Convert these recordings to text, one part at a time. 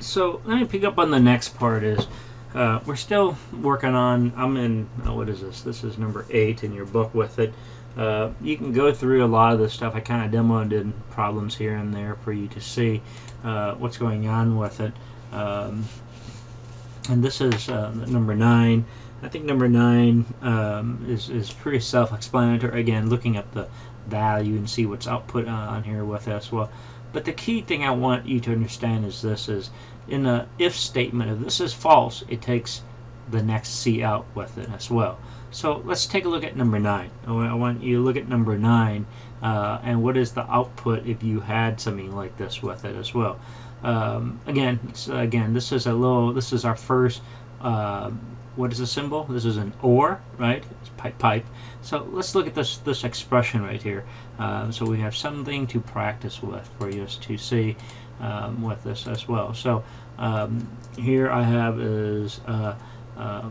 So let me pick up on the next part. Is we're still working on, I'm in, what is this? This is number 8 in your book with it. You can go through a lot of this stuff. I kind of demoed in problems here and there for you to see what's going on with it. And this is number 9. I think number 9 is pretty self-explanatory. Again, looking at the value and see what's output on here with it as well. But the key thing I want you to understand is this is in the if statement, if this is false, it takes the next C out with it as well. So let's take a look at number 9. I want you to look at number 9 and what is the output if you had something like this with it as well. Again, this is our first, what is the symbol? This is an OR, right? It's pipe. So let's look at this expression right here. So we have something to practice with for you to see with this as well. So here I have is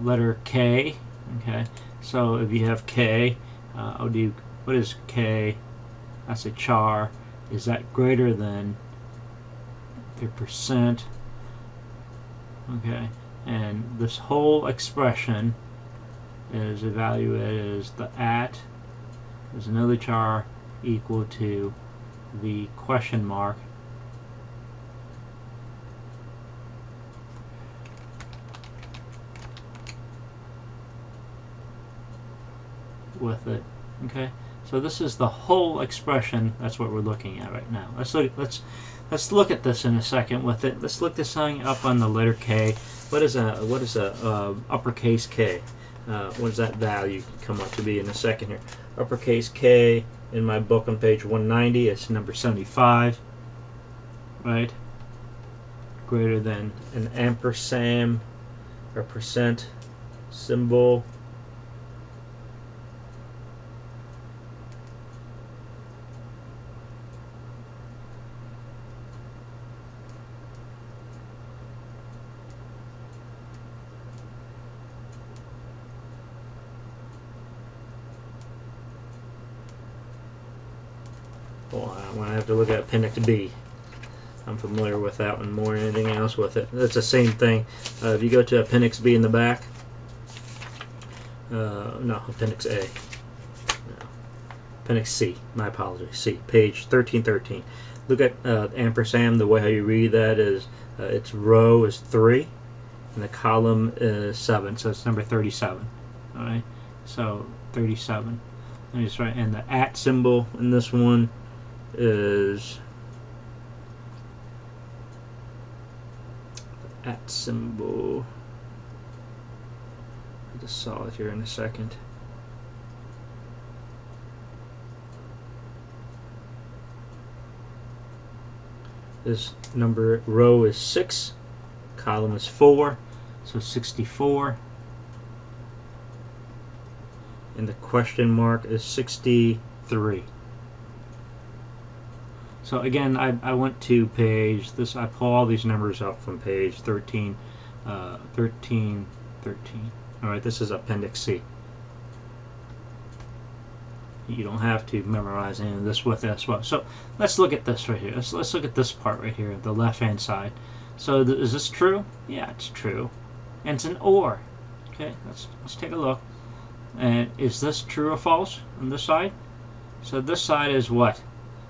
letter K. Okay. So if you have K, what is K? That's a char. Is that greater than the percent? Okay. And this whole expression is evaluated as the at is another char equal to the question mark with it. Okay, so this is the whole expression. That's what we're looking at right now. Let's look at this in a second with it. Let's look this thing up on the letter K. What is a uppercase K? What does that value come up to be in a second here? Uppercase K in my book on page 190, it's number 75, right? Greater than an ampersand or percent symbol. Well, I'm going to have to look at Appendix B. I'm familiar with that one more than anything else with it. That's the same thing. If you go to Appendix B in the back, no, Appendix A. No. Appendix C, my apologies, C, page 1313. Look at ampersand. The way how you read that is its row is 3 and the column is 7, so it's number 37. Alright, so 37. And just write, and the at symbol in this one is the at symbol. I just saw it here in a second. This number row is 6, column is 4, so 64, and the question mark is 63. So again, I went to page this. I pull all these numbers up from page 13. All right, this is Appendix C. You don't have to memorize any of this with as well. So let's look at this right here. Let's look at this part right here, the left-hand side. So is this true? Yeah, it's true, and it's an OR. Okay, let's take a look. And is this true or false on this side? So this side is what?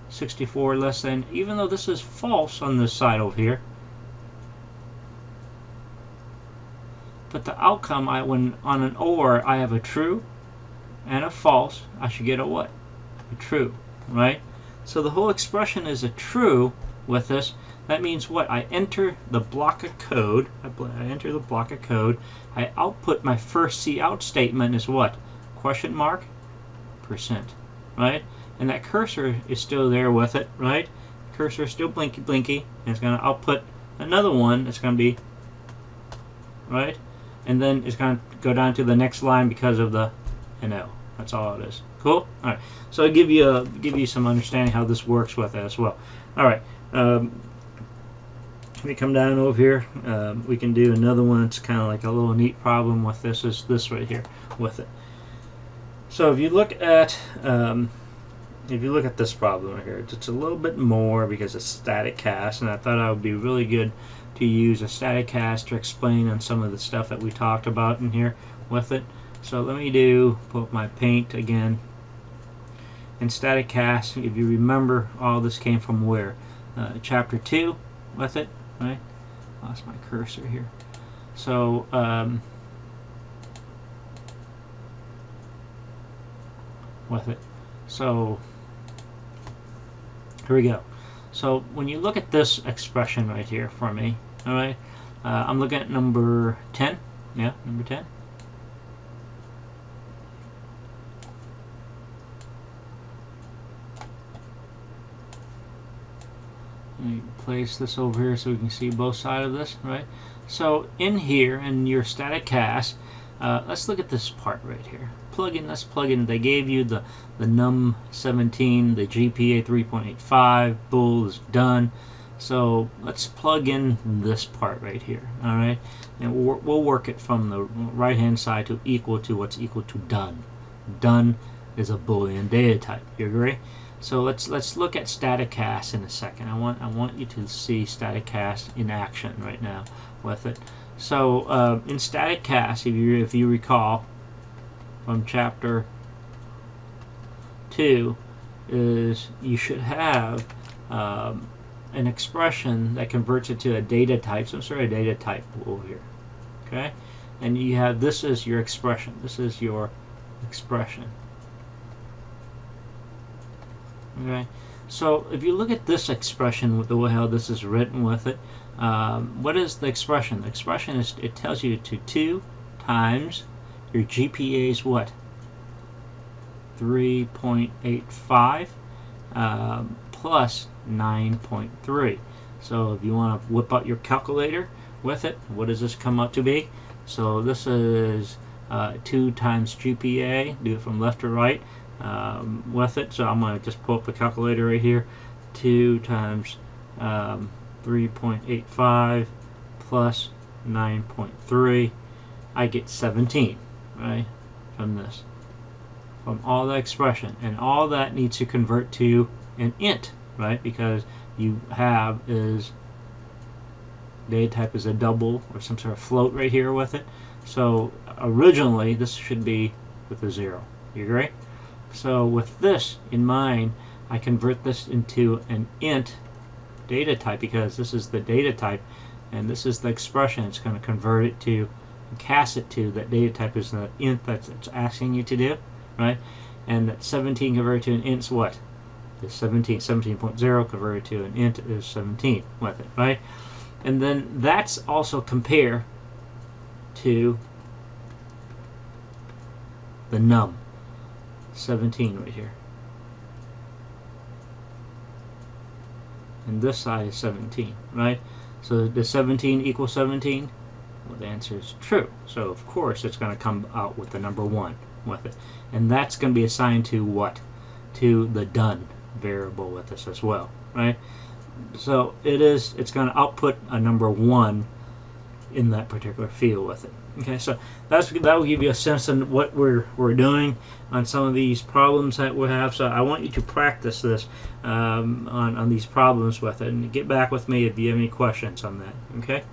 64 less than, even though this is false on this side over here. But the outcome, when on an OR, I have a true and a false. I should get a what? A true, right? So the whole expression is a true with this. That means what? I enter the block of code. I enter the block of code. I output my first C out statement is what? Question mark, percent, right? And that cursor is still there with it, right? Cursor is still blinky, and it's going to output another one. It's going to be, right? And then it's going to go down to the next line because of the NL. That's all it is. Cool? All right. So I'll give you some understanding how this works with it as well. All right. Let me come down over here. We can do another one. It's kind of like a little neat problem with this. Is this right here with it. So if you look at if you look at this problem right here, it's a little bit more because it's static cast, and I thought it would be really good to use a static cast to explain on some of the stuff that we talked about in here with it. So let me put my paint again. In static cast, if you remember, all this came from where? Chapter 2 with it, right? Lost my cursor here. So with it. So here we go. So when you look at this expression right here for me, all right, I'm looking at number 10. Yeah, number 10. Let me place this over here so we can see both sides of this, right? So in here, in your static cast, let's look at this part right here. Let's plug in. They gave you the num 17, the GPA 3.85, bool is done. So let's plug in this part right here, all right? And we'll work it from the right-hand side to equal to what's equal to done. Done is a Boolean data type. You agree? So let's look at static cast in a second. I want you to see static cast in action right now with it. So in static cast, if you recall from chapter 2, is you should have an expression that converts it to a data type, some sort of data type over here. Okay, and you have this is your expression. This is your expression. Okay, so if you look at this expression with the way how this is written with it, what is the expression? The expression is, it tells you to 2 times your GPA is what? 3.85 plus 9.3. So if you want to whip out your calculator with it, what does this come out to be? So this is 2 times GPA. Do it from left to right. With it, so I'm going to just pull up the calculator right here. 2 times 3.85 plus 9.3, I get 17, right, from this, from all the expression, and all that needs to convert to an int, right, because you have is data type is a double or some sort of float right here with it. So originally this should be with a 0. You agree? So with this in mind, I convert this into an int data type because this is the data type and this is the expression. It's going to convert it to, cast it to, that data type is the int that it's asking you to do, right? And that 17 converted to an int is what? Is 17. 17.0 converted to an int is 17 with it, right? And then that's also compare to the num 17 right here, and this side is 17, right? So does 17 equal 17? Well, the answer is true. So of course it's going to come out with the number 1 with it, and that's going to be assigned to what? To the done variable with this as well, right? So it's going to output a number 1 in that particular field with it. Okay, so that will give you a sense of what we're doing on some of these problems that we have. So I want you to practice this on these problems with it, and get back with me if you have any questions on that. Okay.